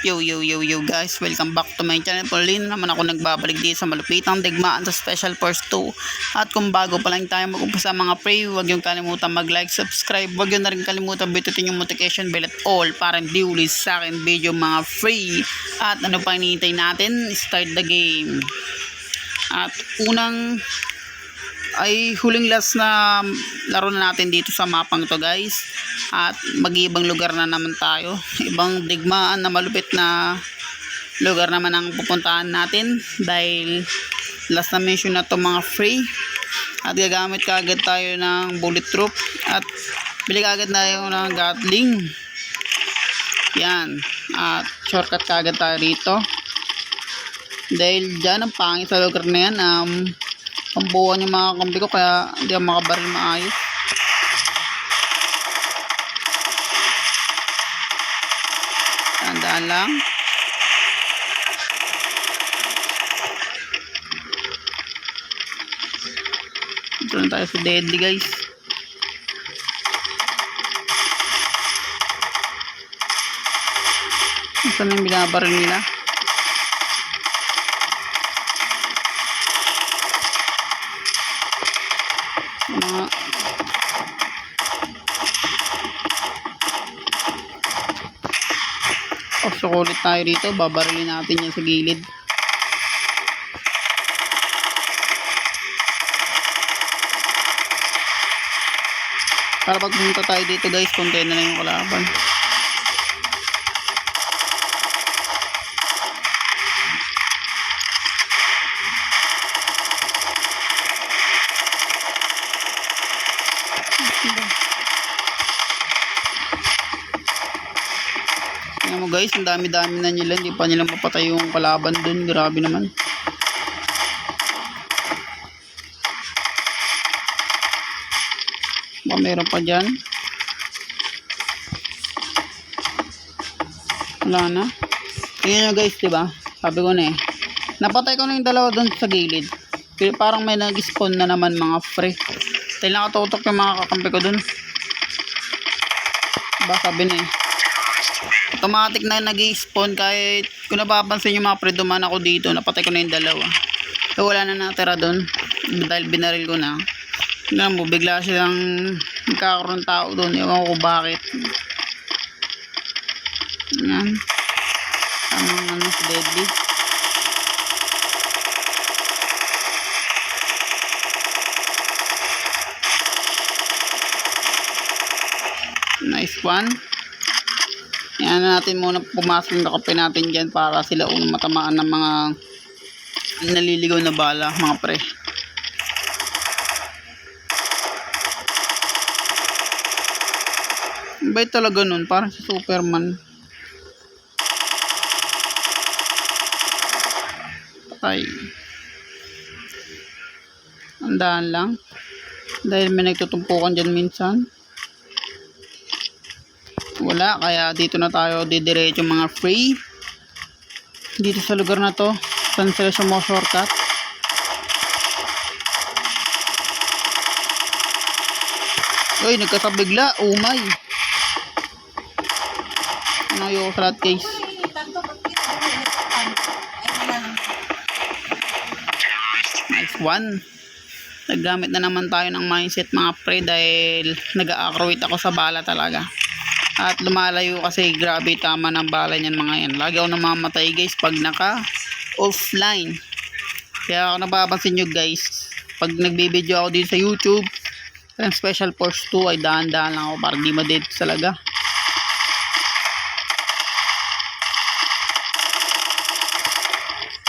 Yo guys, welcome back to my channel. Pauline naman ako nagbabalik dito sa malupitang digmaan sa Special Force 2. At kung bago pa lang tayo mag-umpisa mga pre, huwag yung kalimutan mag-like, subscribe. Huwag yung na rin kalimutan bitutin yung notification bell at all para hindi ulit sa akin video mga free. At ano pa hinihintay natin? Start the game. At unang ay huling last na laro na natin dito sa mapang to guys. At mag-ibang lugar na naman tayo, ibang digmaan na malupit na lugar naman ang pupuntahan natin dahil last na mission na to mga free. At gagamit kaagad tayo ng bulletproof at bili kaagad tayo ng gatling yan, at shortcut kaagad tayo rito dahil dyan ang pangit sa lugar na yan. Pambuhan yung mga kambi ko kaya hindi ako makabaril maayos. Tandaan lang. Ito lang tayo sa deadly guys. Ito na yung binabaril nila. Sukulit tayo dito, babarilin natin yan sa gilid. Para pag pumunta tayo dito guys, konti na lang yung kalaban. Tingnan mo guys, ang dami-dami na nila, hindi pa nila mapatay yung kalaban dun. Grabe naman. Baka meron pa dyan. Wala na. Tingnan nyo guys, diba? Sabi ko na napatay ko na yung dalawa dun sa gilid. Pero parang may nag-spawn na naman mga free. Dahil nakatutok yung mga kakampi ko dun. Diba sabi na automatic na nag-i-spawn kahit kung napapansin yung mga pre duman ako dito, napatay ko na yung dalawa. So wala na natira doon dahil binaril ko na. Tingnan mo, bigla silang nagkakaroon tao doon. Ewan ko bakit. Yan. Tamang ano si deadly. Nice one. Yan natin muna pumasok yung kape natin dyan para sila unang matamaan ng mga naliligaw na bala mga pre. Bait talaga nun, parang si Superman. Patay. Andaan lang dahil may nagtutumpukan dyan minsan. Wala, kaya dito na tayo didiretso mga free dito sa lugar na to. Saan sila sa mga shortcut. Uy, nagkasabigla, umay. Ano yung flat case. Nice one. Naggamit na naman tayo ng mindset mga pre dahil nag-a-accurate ako sa bala talaga. At lumalayo kasi grabe tama ng bala niyan mga yan. Lagi ako namamatay guys pag naka offline. Kaya ako napapansin nyo guys, pag nagbibideo ako dito sa YouTube ang Special Force 2 ay dahan-dahan lang ako para di ma-dead talaga.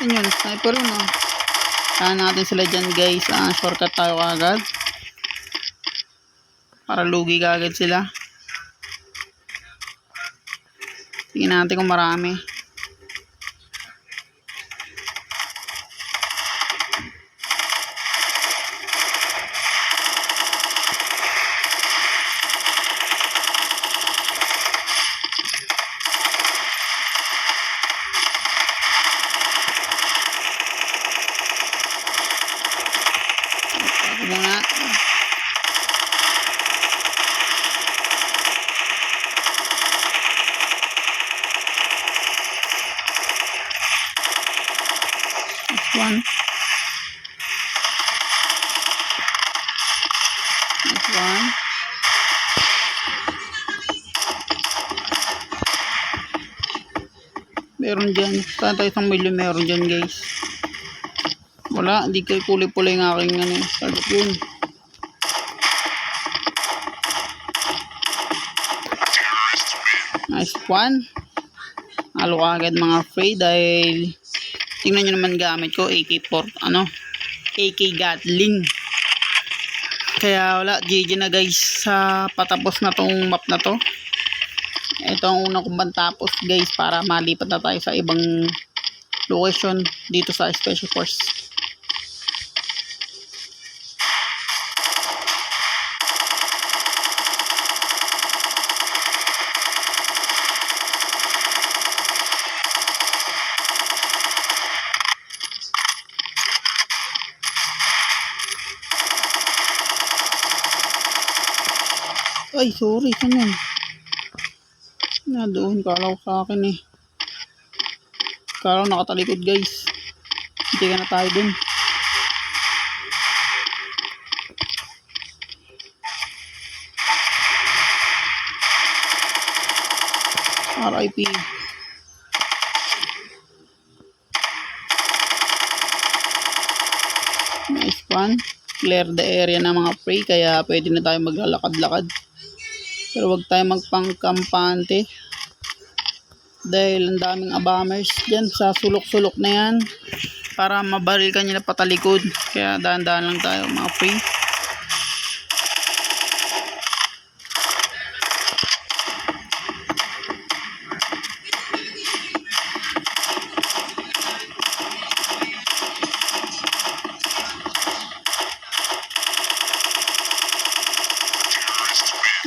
Yun, sniper yun Saan natin sila dyan guys. Shortcut tayo agad para lugi agad sila. Tingnan natin kung marami. Muna. one. Nice one. Meron dyan. Saan tayo isang milyon meron dyan guys. Wala. Hindi kayo kulay-pulay ng aking target yun. Nice one. Halo ka agad mga free dahil tingnan nyo naman gamit ko AK AK Gatling. Kaya wala, GG na guys sa patapos na tong map na to. Ito ang unang kong tapos guys para malipat na tayo sa ibang location dito sa Special Force. Ay, sorry, saan yun? Doon, kala ko sa akin eh. Kala ko nakatalikod guys. Hindi ka na tayo dun. RIP. Nice one. Clear the area ng mga prey kaya pwede na tayo maglalakad-lakad. Pero wag tayo magpangkampante dahil ang daming abamers dyan sa sulok-sulok na yan para mabaril ka nila patalikod. Kaya dahan-dahan lang tayo mga free.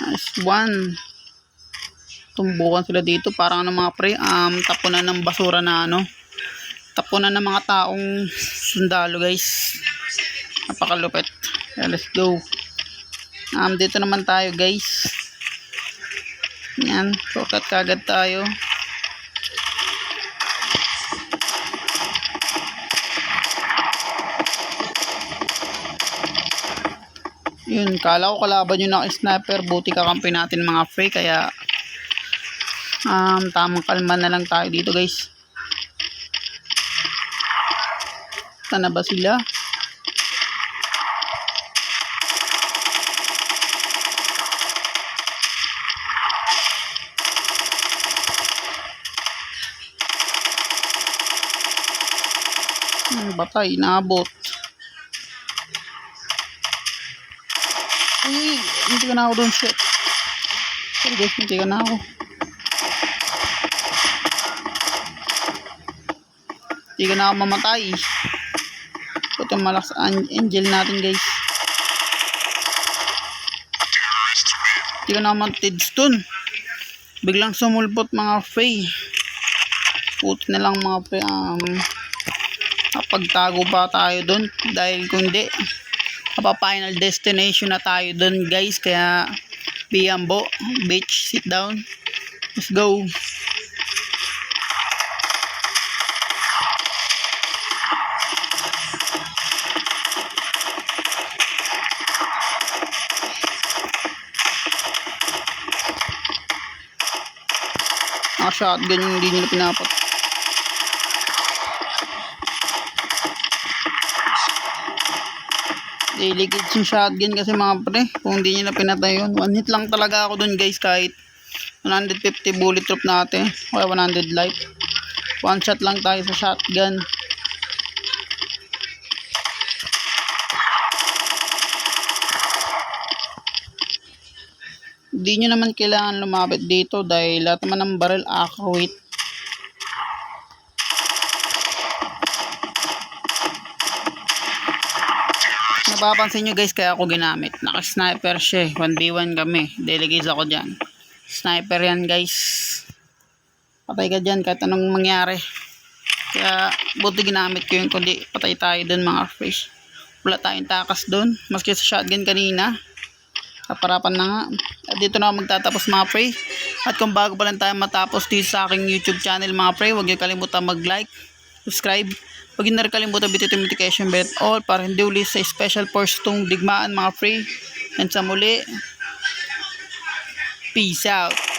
Nice one. Tumbukan sila dito parang mga pre tapunan ng basura na tapunan ng mga taong sundalo guys. Napakalupit. Let's go. Dito naman tayo guys. Yan, shortcut kagad tayo. Yun, kala ko kalaban yung naka-sniper, buti kakampi natin mga free kaya tamang kalma na lang tayo dito guys. Saan na ba sila? Batay, naabot. Uy, hindi ka na ako doon, shit. Sorry guys, hindi ka na ako. Hindi ka na ako mamatay. Ito yung malakas angel natin guys. Hindi ka na ako matids dun. Biglang sumulpot mga fey. Puti na lang mga fey. Kapagtago pa tayo dun. Dahil kung hindi final destination na tayo dun guys. Kaya Biambo Beach, sit down. Let's go. Shotgun yung hindi nila pinapat. Daily kids yung shotgun kasi mga pre. Kung hindi nila pinatay yun. 1 hit lang talaga ako dun guys kahit 150 bullet drop natin. O 100 life. 1 shot lang tayo sa shotgun. Hindi nyo naman kailangan lumapit dito dahil lahat naman ng barrel accurate. Napapansin nyo guys kaya ako ginamit. Naka-sniper siya. 1v1 kami. Delegate ako dyan. Sniper yan guys. Patay ka dyan kahit anong mangyari. Kaya buti ginamit ko yun. Kundi patay tayo dun mga fish. Wala tayong takas dun. Maski sa shotgun kanina. Kaparapan na nga. At dito na ako magtatapos mga pre. At kung bago pa lang tayo matapos dito sa aking YouTube channel mga pre, huwag niyo kalimutan mag-like, subscribe. Huwag nyo na rin kalimutan bituin yung notification bell at all para hindi ulit sa special first 2 digmaan mga pre. And sa muli, peace out.